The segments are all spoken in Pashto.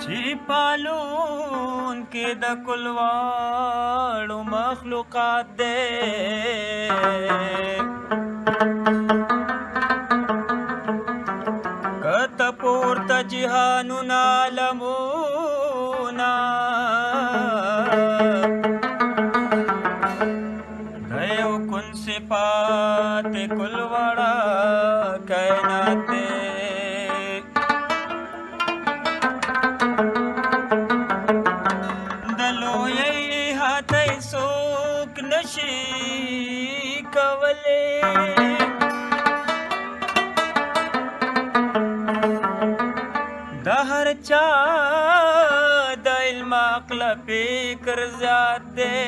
چې پالون کې د کلواړو مخلوقات دی کته پورته جهانونه عالمونه د یو کن صفات کلواړه کائنات دی د لویۍ هاتۍ څوک نشي کولی د هر چا د علم عقل فکر زیات دی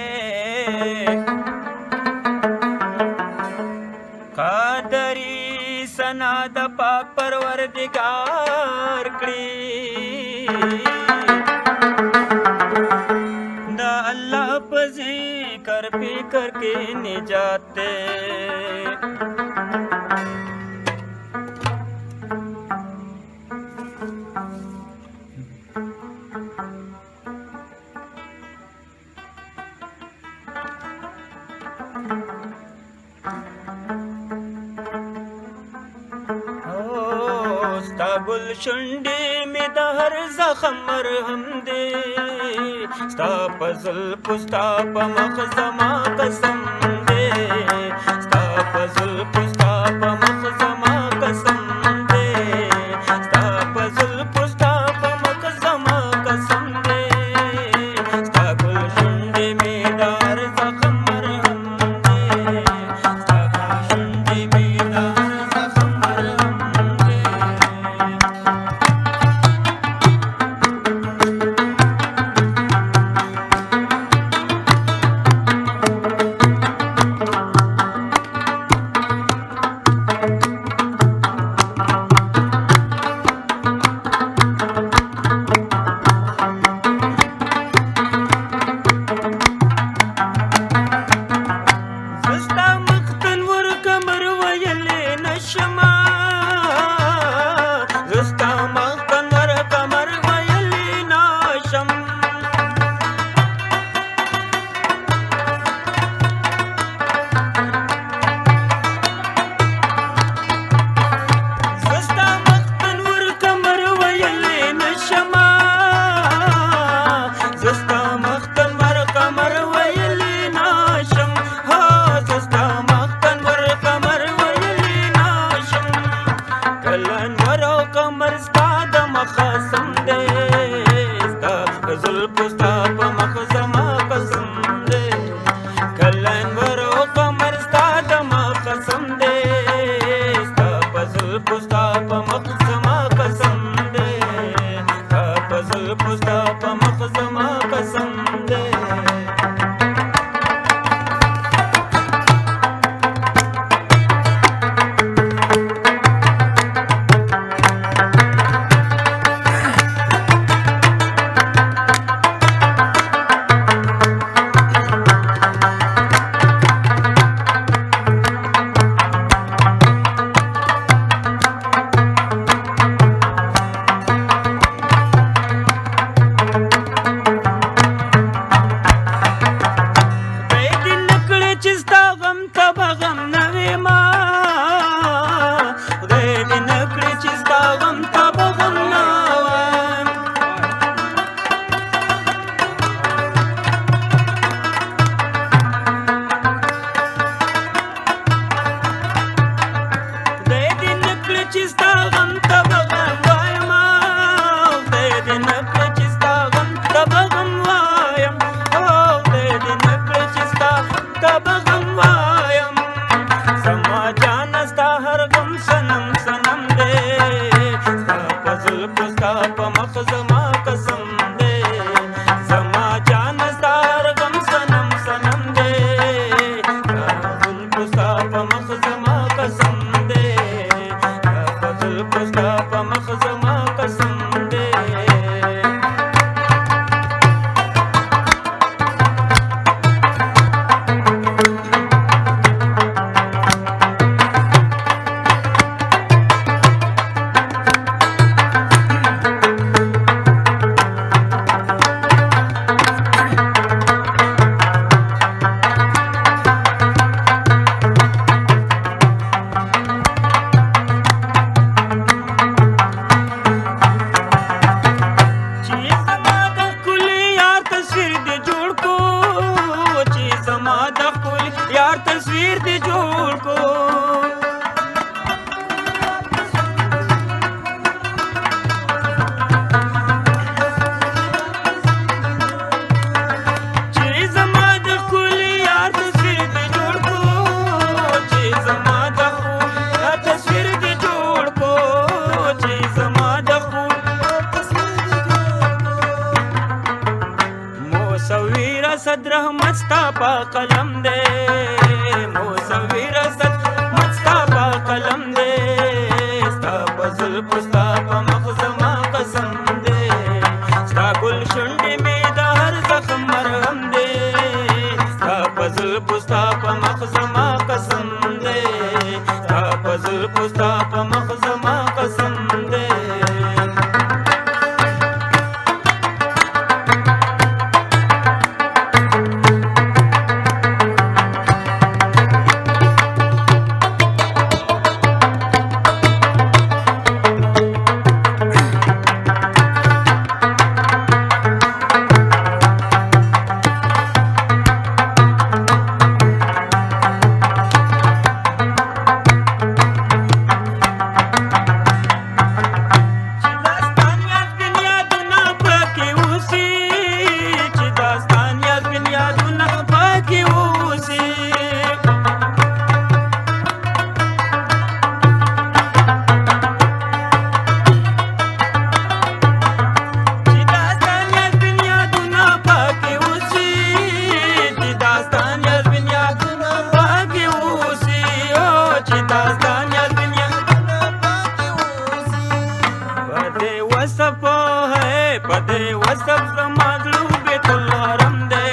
قادري ثنا د پاک پروردګار کړي د الله په ذکر فکر کې نجات دی ستا ګل شونډې مې د هر زخم مرهم دی ستا په زلفو ستا په مخ زما قسم دی ستا په زلفو ستا په مخ زما قسم دی ستا په زلفو ستا په مخ زما قسم دی ستا ګل شونډې مې د هر زخم مرهم دی ستا ګل شونډې مې د هر زخم مرهم په قلم دی مصور اسد مستا په قلم دی ستا په زلفو ستا په مخ زما قسم دی ستا ګل شونډې مې د هر زخم مرهم دی ستا په زلفو ستا په مخ زما قسم دی ستا په زلفو ستا په مخ زما قسم دی پدې وسب زماغلو بیت الحرم دی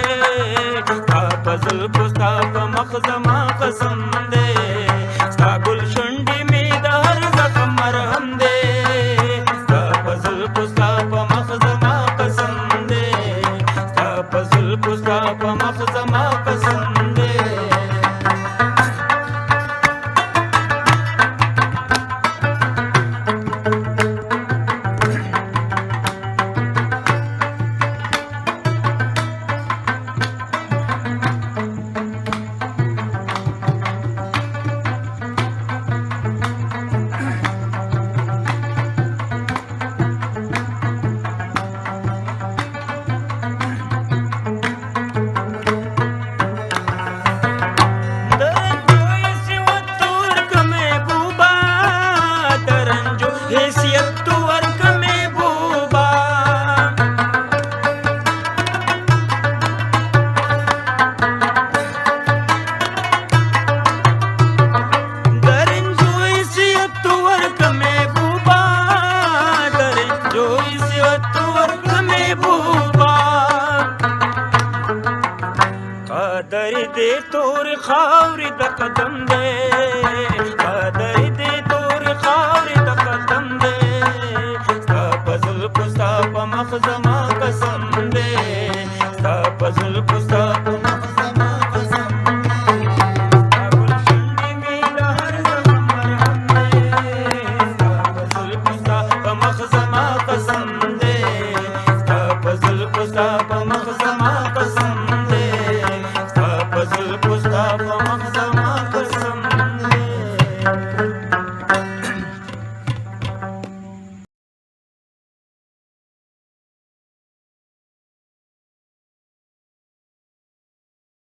ستا په زلفو ستا په مخ زما قسم دی ستا ګل شونډې مې د هر زخم مرهم دی ستا په زلفو ستا په مخ زما قسم دی ستا په زلفو ستا په مخ زما قسم دی قدر دې تور خاورې د قدم دی قدر دې تور خاورې د قدم دی ستا په زلفو ستا په مخ زما قسم دی ستا په زلفو ستا په مخ زما قسم دی ستا ګل شونډې مې د هر زخم مرهم دی ستا په زلفو ستا په مخ زما قسم دی ستا په زلفو ستا په مخ زما قسم دی Pusta pa